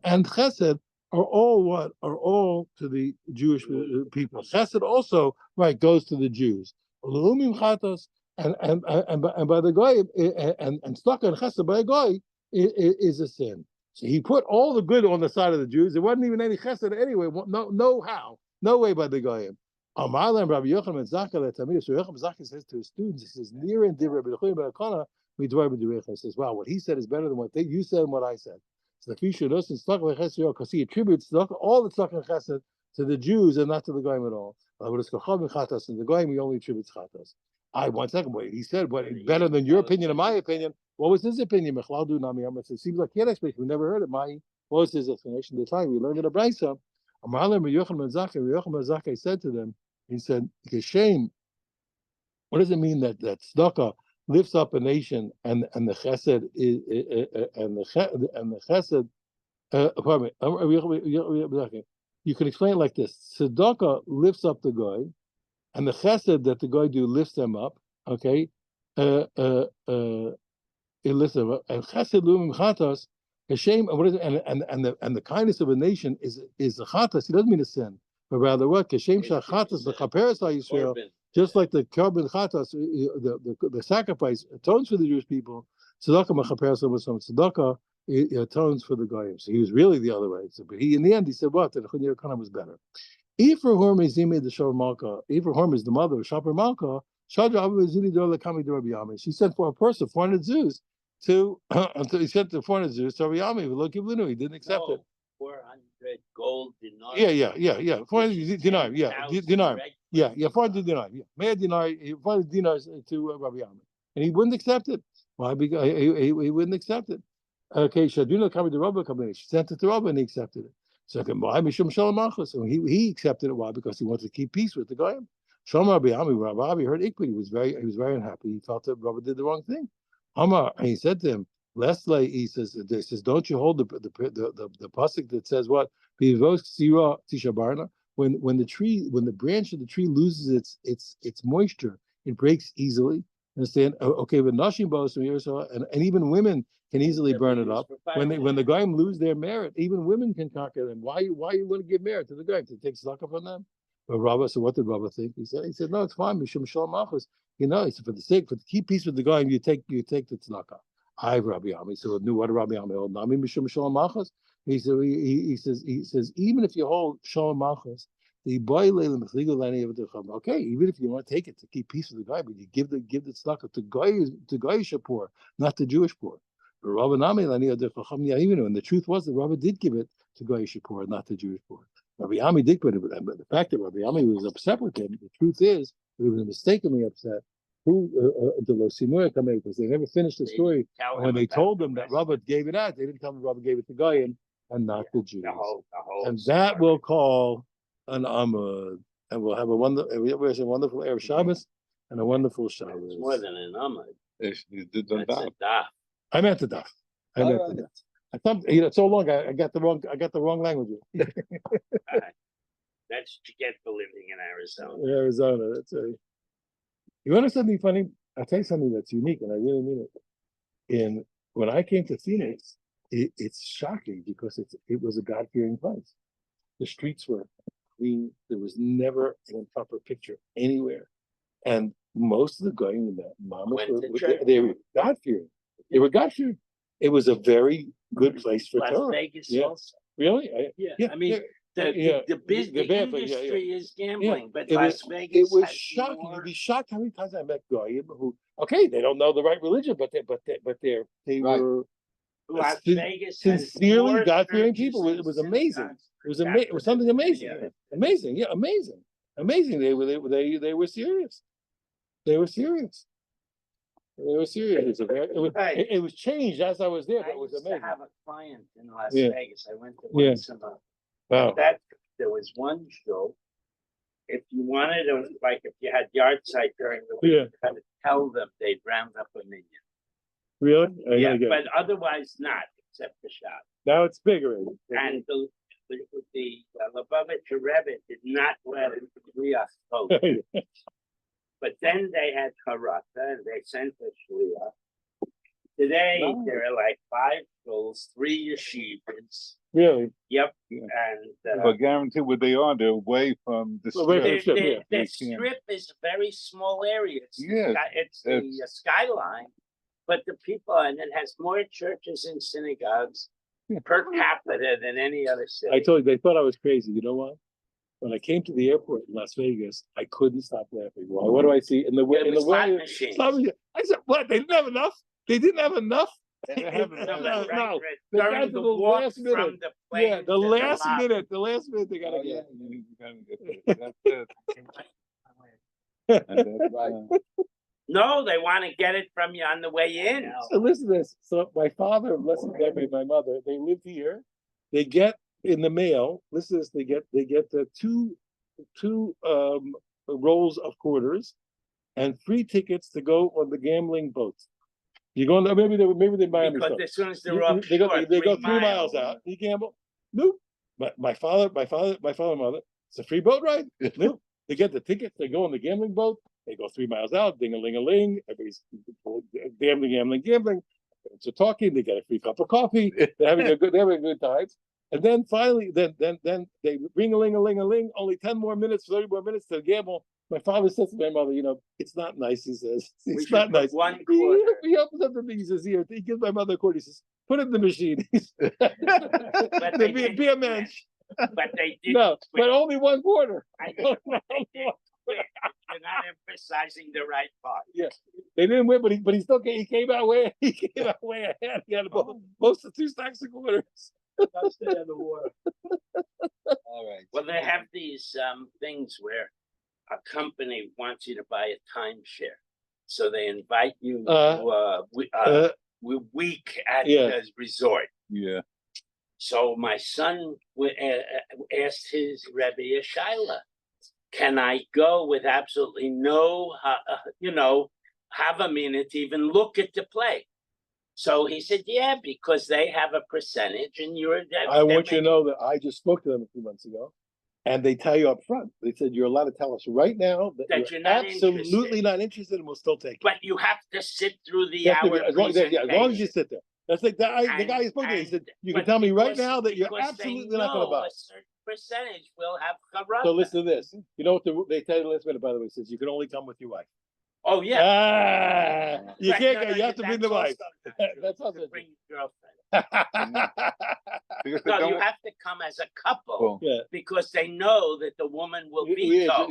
and chesed are all what? Are all to the Jewish people. Chesed also, right, goes to the Jews. And by the goy, and tzedakah and chesed by a goy is a sin. So he put all the good on the side of the Jews. There wasn't even any chesed anyway. No way by the goyim. Amarlam Rabbi Yochanan ben Zakkai Tamir. So Yochanan ben Zakkai says to his students, he says, "Near and dear Rabbi Yechanan ben Zakkai, we dwell with the He says, "Wow, what he said is better than what you said and what I said." So the Fisher doesn't stuck with Chesed because he attributes all the stuck in Chesed to the Jews and not to the Goyim at all. But it's Kacham and Chatas, and the Goyim he only attributes Chatas. One second, wait. He said, "What better than your opinion and my opinion?" What was his opinion? Mechladu Nami Amas. It seems like he had explanation. We never heard it. What was his explanation? The time we learned in a brayso. Amarlam Rabbi Yochanan ben Zakkai. Rabbi Yochanan ben Zakkai said to them. He said, "Shame. What does it mean that tzedakah lifts up a nation and the chesed is and the chesed? Pardon me. You can explain it like this: tzedakah lifts up the guy, and the chesed that the guy do lifts them up. Okay, it lifts them up. And chesed lumim chatas. Shame. What is it? And the kindness of a nation is a chatas. He doesn't mean a sin. But rather what? Kashem shachatas the chaperes Yisrael, just like the korban chatas, the sacrifice atones for the Jewish people. Tzedakah machaperes tzedakah atones for the goyim. So he was really the other way. So, but in the end he said what? That the Chunir Kana was better. Ifrahorm is Zimei the Shavar Malka. Ifrahorm is the mother of Shavar Malka. Shadra Abu Zuni Dola Kami to Rabbi Yami. She sent for a person 400 Jews to he sent the 400 Jews to Rabbi Yami. Look, he didn't accept it. 400 gold dinar. Yeah. 400 dinar. Dinar. 400 dinar. Yeah, 400 dinars to Rabbi Yami, and he wouldn't accept it. Why? Because he wouldn't accept it. Okay, Shaduna coming to Rabbi coming. She sent it to Rabbi, and he accepted it. So why? Mishum Shalom Achos. So he accepted it. Why? Because he wanted to keep peace with the goyim. Shalom Rabbi Yami. Rabbi heard Ikbid. He was very unhappy. He felt that Rabbi did the wrong thing. Amar, and he said to him. Leslie, he says, don't you hold the pasuk that says what? When the branch of the tree loses its moisture, it breaks easily. Understand? Okay, but nashim and even women can easily burn it up. When the goyim lose their merit, even women can conquer them. Why you want to give merit to the goyim to take tzedakah from them? But Rabbi, so what did Rabbi think? He said, no, it's fine. Mishum shalom achos. He said, for to keep peace with the goyim, you take the tzedakah. I Rabbi Yami. So what did Rabbi Yami hold? Nami mishum shalom machos. He says even if you hold shalom machos, the boy okay, even if you want to take it to keep peace with the guy, but you give the tzedakah to Goyish poor, not the Jewish poor. But Rabbi Nami even and the truth was that Rabbi did give it to Goyish poor, not the Jewish poor. Rabbi Yami did put it, but the fact that Rabbi Yami was upset with him, the truth is that he was mistakenly upset. Because they never finished the story. And when they told them that Rabbi gave it out, they didn't tell them Rabbi gave it to Goyim and not the Jews. And that we'll call an Amud. And we'll have a wonderful Erev Shabbos and a wonderful Shabbos. It's more than an Amud. That's a daf. I meant the daf. I thought it's so long. I got the wrong language. That's what you get for living in Arizona. Arizona. That's right. You want to know something funny? I'll tell you something that's unique, and I really mean it. When I came to Phoenix, it's shocking because it was a God-fearing place. The streets were clean. There was never an improper picture anywhere, and most of the guys in that they were God-fearing. They were God-fearing. It was a very good place for Torah. Las Vegas also. Really? I mean. The industry is gambling, but Las Vegas. It was shocking. You'd be shocked how many times I met goyim who, okay, they don't know the right religion, but they were Las Vegas sincerely God-fearing people. It was amazing. it was something amazing, amazing, yeah, amazing, amazing. They were serious. They were serious. They were serious. It was changed as I was there, but I it was used to amazing. have a client in Las Yeah. Vegas. I went to Yeah. once a month. Wow. There was one show. If you wanted to, like, if you had yard site during the week, Yeah. you had to tell them they'd round up a million. Really? I Yeah, gotta get it. but otherwise not, except the shop. Now it's bigger. And the Lubavitcher Rebbe did not let it be us host. But then they had Harata, and they sent a shliach. Today, Nice. there are like 5 schools, 3 yeshivas. Really? Yep, Yeah. and But guarantee where they are, they're away from the Well, wait, strip. yeah. the They strip is a very small area. It's Yeah, it's the skyline, but the people, and it has more churches and synagogues per capita than any other city. I told you, they thought I was crazy. You know why? When I came to the airport in Las Vegas, I couldn't stop laughing. Why? What do I see in the way? It In the was slot way, machines. I said, "What? They didn't have enough? They didn't have enough." They haven't- No, No, right, no. right. They got During to the the walk last from minute. the plane Yeah, to the last lobby. minute. The last minute they gotta Oh, yeah, get. you gotta get that. That's it. And that's, Right. No, they want to get it from you on the way in. So listen to this. So my father, blessed memory, my mother, they live here. They get in the mail. Listen to this. They get the two rolls of quarters and 3 tickets to go on the gambling boat. You go on the, maybe they buy them. Because as soon as they're They offshore, go 3 miles out. You gamble. Nope. But my father, and mother, it's a free boat ride. Nope. They get the tickets. They go on the gambling boat. They go 3 miles out. Ding a ling a ling. Everybody's gambling. So talking. They get a free cup of coffee. They're having a good time. And then finally, then they ring a ling a ling a ling. Only 10 more minutes, 30 more minutes to gamble. My father says to my mother, it's not nice. He says, it's not nice. One quarter. He opens up the thing. He says, here, he gives my mother a quarter. He says, put it in the machine. they Be a mensch. But they did. No, but only 1 quarter. I know. You're not emphasizing the right part. Yeah, they didn't win, but he still came. He came out way ahead. He had most of 2 stacks of quarters. Stay in the water. All right. Well, they have these things where a company wants you to buy a timeshare, so they invite you to a week at the resort. yeah. So my son asked his Rebbe a Shaila, can I go with absolutely no, have a minute to even look at the play? So he said, yeah, because they have a percentage and I want you to know that I just spoke to them a few months ago, and they tell you up front. They said you're allowed to tell us right now that you're you're not absolutely not interested, and we'll still take it. But you have to sit through the You have to hour be- as long as you sit there. That's like the guy you spoke to. He said, "You can tell me right now that you're absolutely not going to buy." A certain percentage will have charata. So listen to this. You know what they tell you last minute, by the way, says you can only come with your wife. Oh yeah. You Right, can't no, go. You have to bring the wife. That's also also bring your girlfriend. Because they No, don't, you have to come as a couple Well, Yeah. because they know that the woman will veto.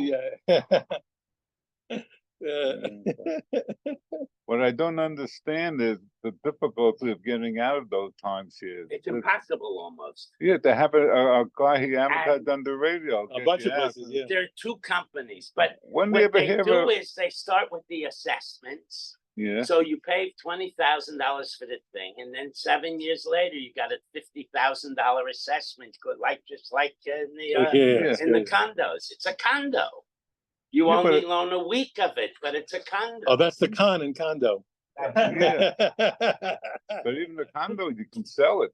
what I don't understand is the difficulty of getting out of those timeshares. It's impossible almost. Yeah, they have a guy he advertised on the radio. A get bunch you of out. places, yeah. There are 2 companies, but When do what you ever they hear do of? is they start with the assessments. Yeah. So you pay $20,000 for the thing, and then 7 years later, you got a $50,000 assessment, just like in the condos. It's a condo. You Yeah, only but- loan a week of it, but it's a condo. Oh, that's the con in condo. Yeah. But even the condo, you can sell it.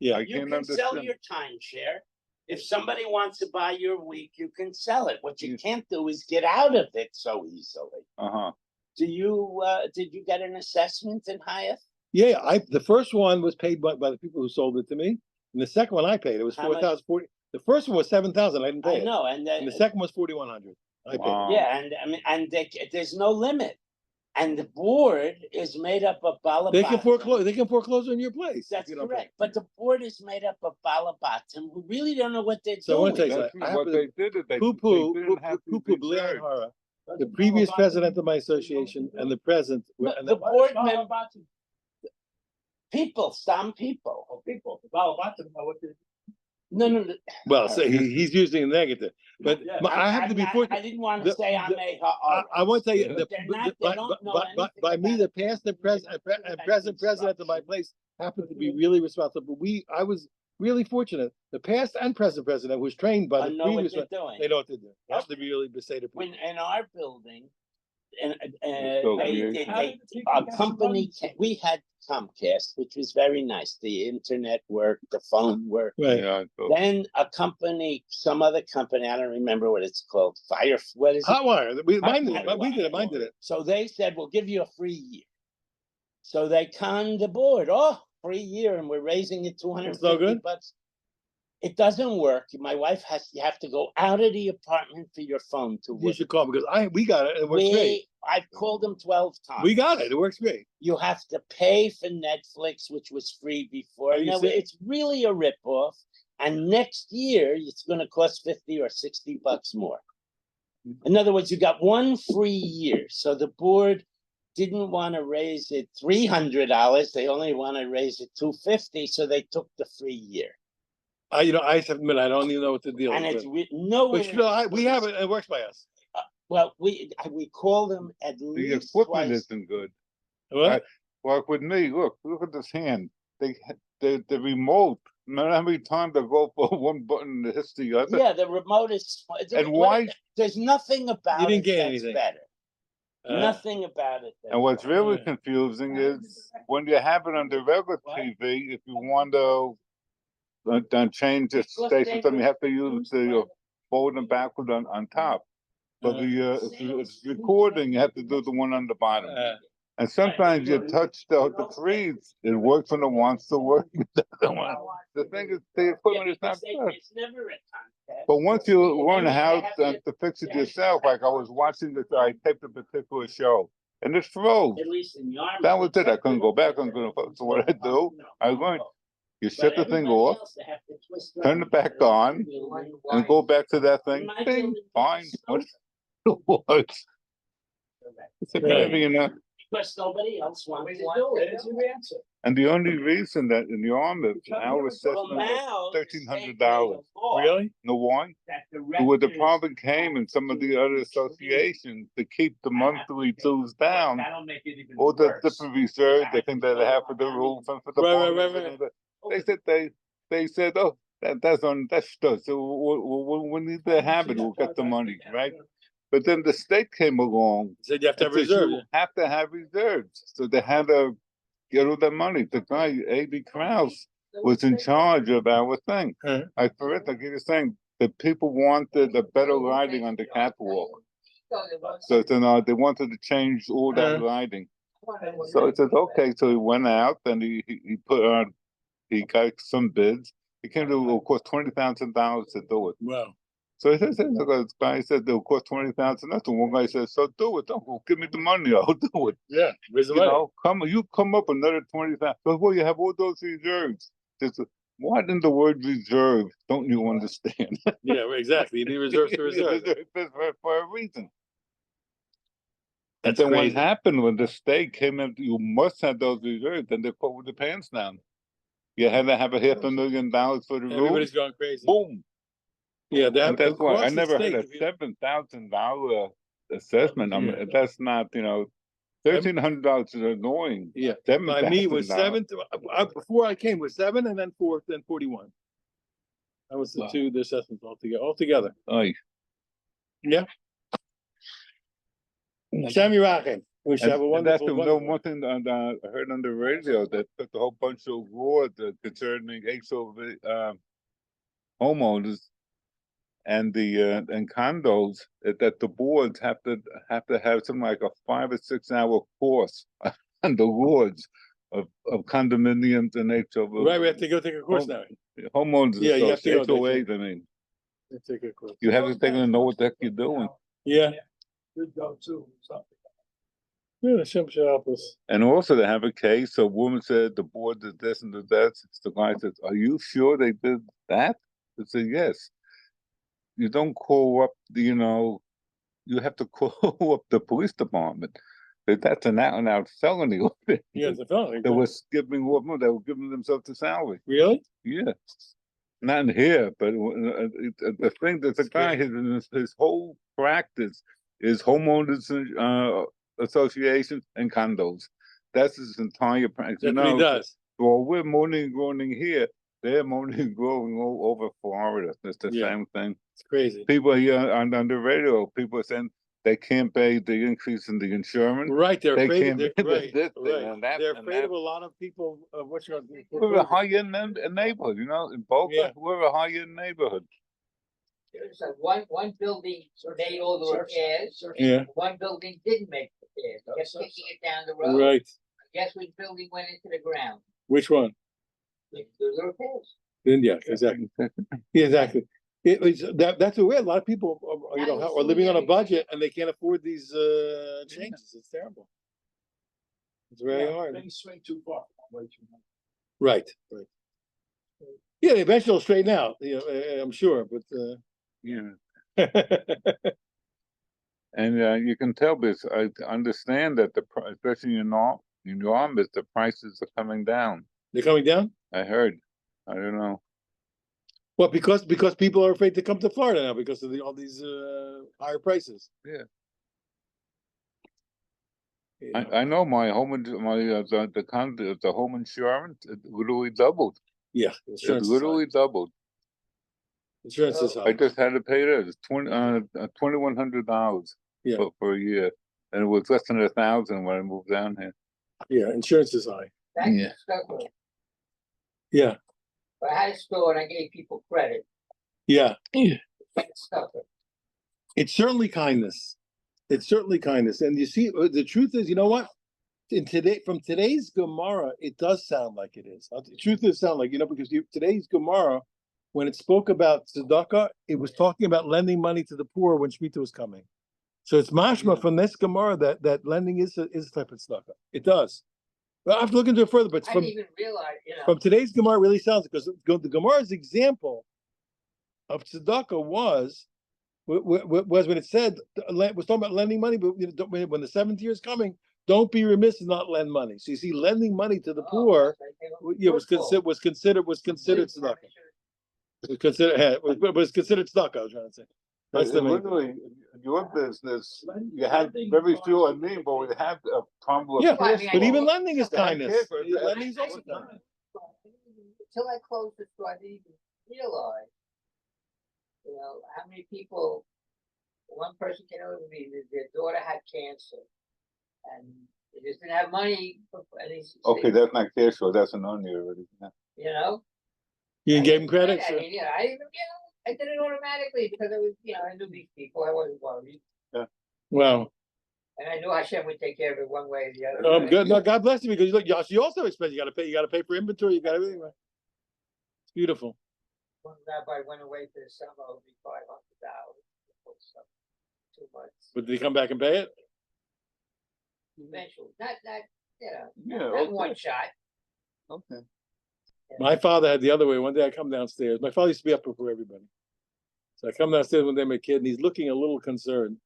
Yeah. I You can't can sell understand. your timeshare. If somebody wants to buy your week, you can sell it. What you can't do is get out of it so easily. Uh-huh. Did you get an assessment in Hyatt? Yeah, the first one was paid by the people who sold it to me, and the second one I paid. It was How much? 4,040. The first one was 7,000. I didn't pay I it. know, and And the second was 4,100. I paid. Wow. yeah, and I mean, there's no limit, and the board is made up of balabatim. They can foreclose. They can foreclose on your place. That's if you don't pay. correct, but the board is made up of balabatim who really don't know what they're So I doing. want to tell you That's something. I what happen they did. Is they Poo-poo, didn't have to Blian research. Hara, the previous president of my association and the present. and The board member, people, some people. People, the Balabatim know what they No, no, no. Well, so he's using a negative, but Yeah, I have to be fortunate. I didn't want to The- say I'm the- a I want to tell you, Yeah. the, They're not- they don't know by anything me, about the past and present, and present president of my place happened to be really responsible. I was really fortunate. The past and present president was trained by I the know what previous they're one. doing. They know what to do. They have to be really beside it. When in our building, and So a company, we had Comcast, which was very nice. The internet worked, the phone worked. Right. Yeah, so Then a company, some other company, I don't remember what it's called, what is it? Hotwire. Mine did it. Hotwire. We did it. Mine did it. So they said, we'll give you a free year. So they conned the board, oh, free year, and we're raising it $250. no good? It doesn't work. My wife you have to go out of the apartment for your phone to You work. should call because we got it. It works great. I've called them 12 times. We got it. It works great. You have to pay for Netflix, which was free before. Are you No, serious? it's really a ripoff. And next year, it's going to cost $50 or $60 more. In other words, you got one free year. So the board didn't want to raise it $300. They only want to raise it $250. So they took the free year. I have to admit, I don't even know what the deal And is. it's nowhere. But we have it. It works by us. Well, we call them at the least equipment twice. isn't good. What? Like with me, look at this hand. The remote. Remember how many times I go for one button that hits the other? Yeah, the remote is. And why? There's nothing about You didn't it get that's anything. better. Uh, Nothing about it. And what's really Yeah. confusing is when you have it on the regular TV, if you want to then change the station, then you have to use the forward and backward on top. But if it's recording, you have to do the one on the bottom. And sometimes you touch the trees, it works when it wants to work. The thing is, the equipment is not good. It's never a contest. But once you learn how to fix it yourself, like I was watching this, I taped a particular show, and it froze. At least in your. That was it. I couldn't go back. So what I do, I learned. You shut the thing off, turn it back on, and go back to that thing. Bing, fine. What it works. It's amazing, you know. Because nobody else wants to do it. And the only reason that in the army, our assessment was $1,300. Really? You know why? Where the problem came in some of the other associations to keep the monthly dues down, That'll make it even all the worse. different reserves they think they have for the roof and for the Right. They said, oh, that's stuff. So we need to have it. We'll get the money, right? But then the state came along. Said you have to have and said, reserves. you have to have reserves. So they had to get all that money. The guy, A.B. Krause, was in charge of our thing. Huh. I forget, I give you saying, the people wanted a better lighting on the catwalk. So they wanted to change all that lighting. So I said, okay. So he went out and he put on, he got some bids. He came to, of course, $20,000 to do it. Wow. So he said, the guy said they'll cost $20,000. So one guy said, so do it. Don't give me the money. I'll do it. Yeah. Where's the You money? know, you come up another 20,000. Well, you have all those reserves. What in the word reserve don't you understand? Yeah, exactly. You need reserves to reserve. For a reason. That's And then crazy. what happened when the state came in, you must have those reserves, then they put with the pants down. You had to have $500,000 for the roof. Everybody's going crazy. Boom. Yeah, And that's why I never heard a $7,000 assessment. I mean, that's not, $1,300 is annoying. Yeah. $7,000. By me it was seven. Before I came was 7, and then 4, then 41. That was the Wow. the assessments altogether. Aye. Yeah. Sammy Rockin. We should have a And that's wonderful. one thing that I heard on the radio that took a whole bunch of laws concerning HOV homeowners and and condos that the boards have to have something like a 5 or 6 hour course on the laws of condominiums and HOV. Right, we have to go take a course now. Homeowners Yeah, you have to go, HOAs, I mean. Take a course. You have to take and know what the heck you're doing. Yeah. Good go to something. Yeah, the ship should help us. And also they have a case, a woman said the board did this and did that. The guy says, are you sure they did that? I said, yes. You don't call up, you have to call up the police department. That's an out and out felony. Yeah, it's a felony. They were skipping off, they were giving themselves to salary. Really? Yeah. not in here, but the thing that the guy, his whole practice is homeowners associations and condos. That's his entire practice. That's what he does. Well, we're moaning and groaning here. They're moaning and groaning all over Florida. It's the Yeah. same thing. It's crazy. People here on the radio, people are saying they can't pay the increase in the insurance. Right, they're They afraid. can't They're, do right, this thing right. and that They're and afraid that. of a lot of people. What you're We're a high-end neighborhood, you know, in Boca, Yeah. we're a high-end neighborhood. There's like one building made all the repairs. Yeah. One building didn't make the repairs. They kept kicking it down the road. Right. Guess which building went into the ground? Which one? The repairs. Then yeah, exactly. Yeah, exactly. That's the way a lot of people are living on a budget and they can't afford these changes. It's terrible. It's very hard. They swing too far. Way too much. Right. Right. Yeah, eventually it'll straighten out. You know, I'm sure, but Yeah. And you can tell this, I understand that especially in your office, the prices are coming down. they're coming down. I heard. I don't know. Well, because people are afraid to come to Florida now because of all these higher prices. Yeah. You know? I know my home, the home insurance, it literally doubled. Yeah, It insurance is literally high. doubled. Insurance is I high. just had to pay that. It's $2,100 Yeah. for a year, and it was less than 1,000 when I moved down here. Yeah, insurance is high. That's Yeah. stuff. Yeah, But I had a store and I gave people credit. yeah. That's stuff. It's certainly kindness. It's certainly kindness. And you see, the truth is, you know what? From today's Gemara, it does sound like it is. The truth is sound like, because today's Gemara, when it spoke about tzedakah, it was talking about lending money to the poor when Shemitah was coming. So it's mashma from this Gemara that lending is a type of tzedakah. It does. Well, I have to look into it further, but I from didn't even realize, from today's Gemara, it really sounds because the Gemara's example of tzedakah was when it said was talking about lending money, but when the 7th year is coming, don't be remiss and not lend money. So you see, lending money to the poor, was considered tzedakah. Was considered tzedakah. I was trying to say. That's the main thing. Literally, your business, you have very few, but we have a problem. Yeah, Well, I mean, but I- even lending is kindness. Yeah. Lending is also kindness. Until I closed the store, I didn't even realize, how many people, one person came over to me, their daughter had cancer. And they just didn't have money. And Okay, that's not cash flow, that's an onion already. You gave him credit. I mean, I didn't, I did it automatically because I was, I knew these people, I wasn't worried. Wow. And I knew Hashem would take care of it one way or the other. Oh, good. No, God bless you, because look, you also expect you got to pay for inventory. You got everything. Right? It's beautiful. One rabbi went away for the summer, it would be $500. 2 months. But did he come back and pay it? Eventually, not Yeah, not okay. one shot. Okay. My father had the other way. One day I come downstairs. My father used to be up before everybody. So I come downstairs one day, my kid, and he's looking a little concerned.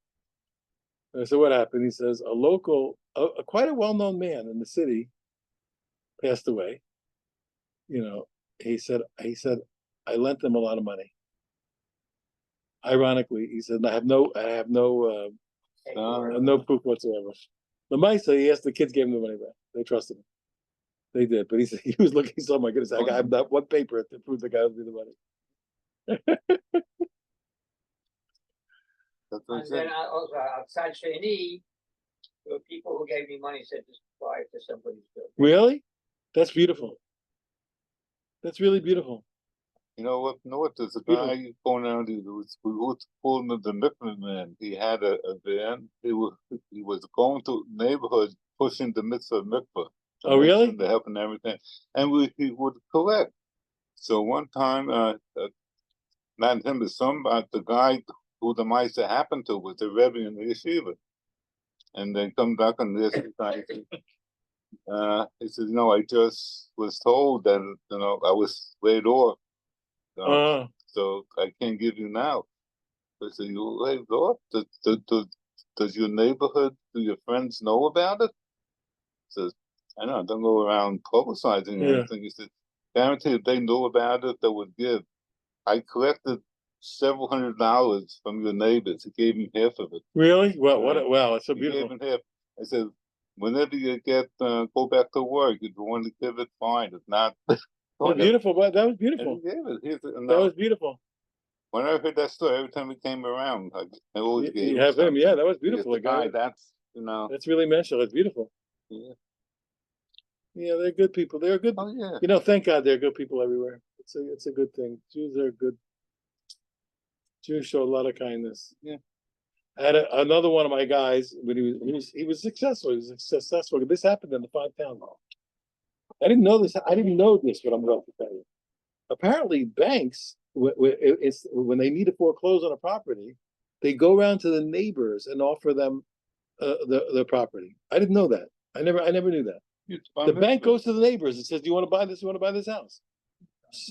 And I said, what happened? He says, a local, quite a well-known man in the city passed away. He said, I lent them a lot of money. Ironically, he said, I have no proof whatsoever. The mice, he asked the kids, gave him the money back. They trusted him. They did, but he was looking. So, my goodness, I have that one paper to prove the guy owes me the money. That's what I And said. then also outside Shani, there were people who gave me money, said just buy it to somebody's bill. Really? That's beautiful. That's really beautiful. You know what? There's a guy going around. We was pulling the Nickman man. He had a van. He was going to neighborhoods pushing the mitzvah mikvah. Oh, really? The help and everything, and he would collect. So one time, not him, but the guy who the mice happened to was the Rebbe in the yeshiva, and then come back on this guy. He said, "No, I just was told that I was laid off, so I can't give you now." I said, "You laid off? Does your neighborhood, do your friends know about it?" He says, "I know, don't go around publicizing anything." He said, "Guaranteed if they knew about it, they would give." I collected several $100 from your neighbors. He gave me half of it. Really? Well, wow, it's so He gave beautiful. me half. I said, whenever you get go back to work, if you want to give it, fine. If not, Well, beautiful, but that was and beautiful. he gave it. That was beautiful. When I heard that story, every time he came around, I always gave You him have him, something. yeah, that was Because beautiful. the guy, that's That's really special. It's beautiful. yeah. Yeah, they're good people. They're good. Oh yeah. You know, thank God they're good people everywhere. It's a good thing. Jews are good. Jews show a lot of kindness. Yeah. I had another one of my guys when he was successful. He was successful. This happened in the 5 town hall. I didn't know this. I didn't know this. What I'm about to tell you. Apparently, banks when they need to foreclose on a property, they go around to the neighbors and offer them the property. I didn't know that. I never knew that. The bank goes to the neighbors and says, "Do you want to buy this? You want to buy this house?"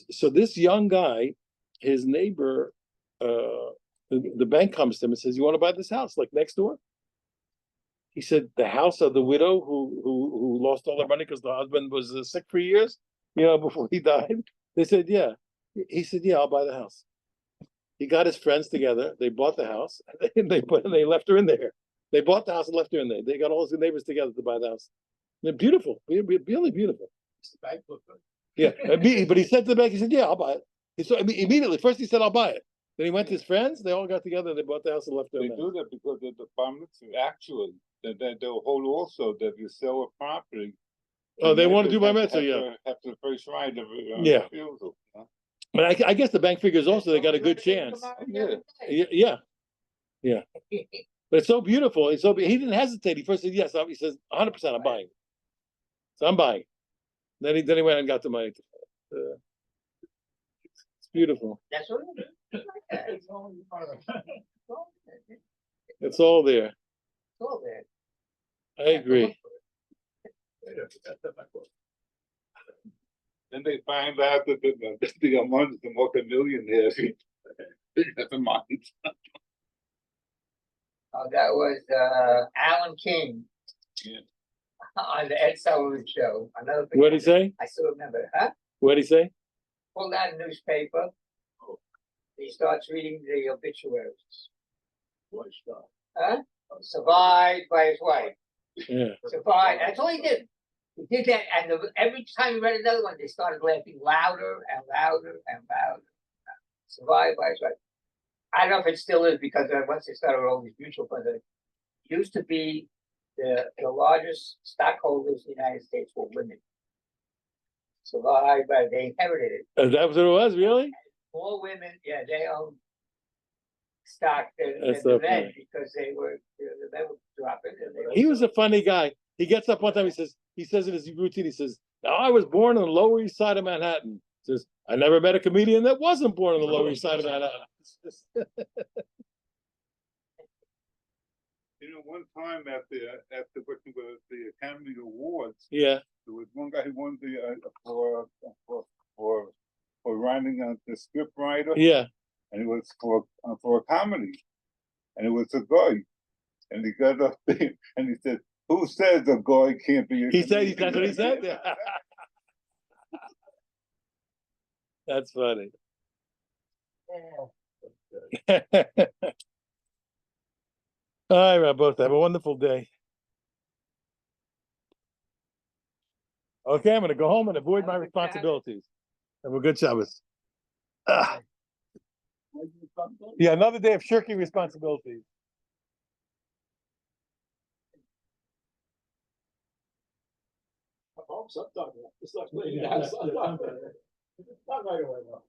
So this young guy, his neighbor, the bank comes to him and says, "You want to buy this house, like next door?" He said, "The house of the widow who lost all her money because the husband was sick for years, before he died." They said, "Yeah." He said, "Yeah, I'll buy the house." He got his friends together. They bought the house and they left her in there. They bought the house and left her in there. They got all his neighbors together to buy the house. They're beautiful, really beautiful. Yeah, but he said to the bank, he said, "Yeah, I'll buy it." So immediately, first he said, "I'll buy it." Then he went to his friends. They all got together. They bought the house and left her They in there. do that because the departments actually they'll hold also that if you sell a property. Oh, they want to do by neighbors mitzvah, yeah. have the first right of Yeah. refusal. But I guess the bank figures also they got a good chance. Yeah. But it's so beautiful. He didn't hesitate. He first said yes. He says 100%. I'm buying. So I'm buying. Then he went and got the money. It's beautiful. That's what it is. It's all there. It's all there. I agree. Then they find out that the amount is the multi-millionaires. Never mind. Oh, that was Alan King. Yeah. On the Ed Sullivan Show. Another thing. What'd he say? I still remember, huh? What'd he say? Pulled out a newspaper. He starts reading the obituaries. Huh? Survived by his wife. Yeah. Survived. That's all he did. He did that, and every time he read another one, they started laughing louder and louder and louder. Survived by his wife. I don't know if it still is because once they started with all these mutual funds, it used to be the largest stockholders in the United States were women. Survived by they inherited it. That was what it was, really? More women, yeah, they owned stock than That's the so men funny. because the men were dropping. And they He was a funny guy. He gets up one time. He says in his routine, he says, "Now I was born on the Lower East Side of Manhattan." He says, "I never met a comedian that wasn't born on the Lower East Side of Manhattan." One time at the Academy Awards, Yeah. there was one guy who won for writing the script writer. Yeah. And it was for a comedy, and it was a guy, and he got up there and he said, "Who says a guy can't be a comedian?" That's what he said. Yeah. That's funny. All right, both have a wonderful day. Okay, I'm going to go home and avoid my responsibilities. Have a good Shabbos. Yeah, another day of shirking responsibilities. It's like leaving the house. Not right away, though.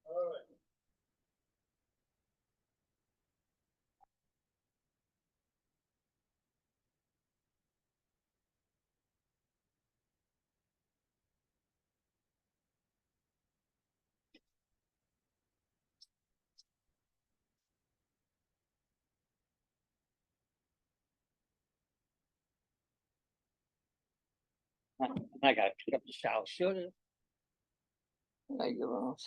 All right. I got to pick up the shower. Sure. Thank you, Rose.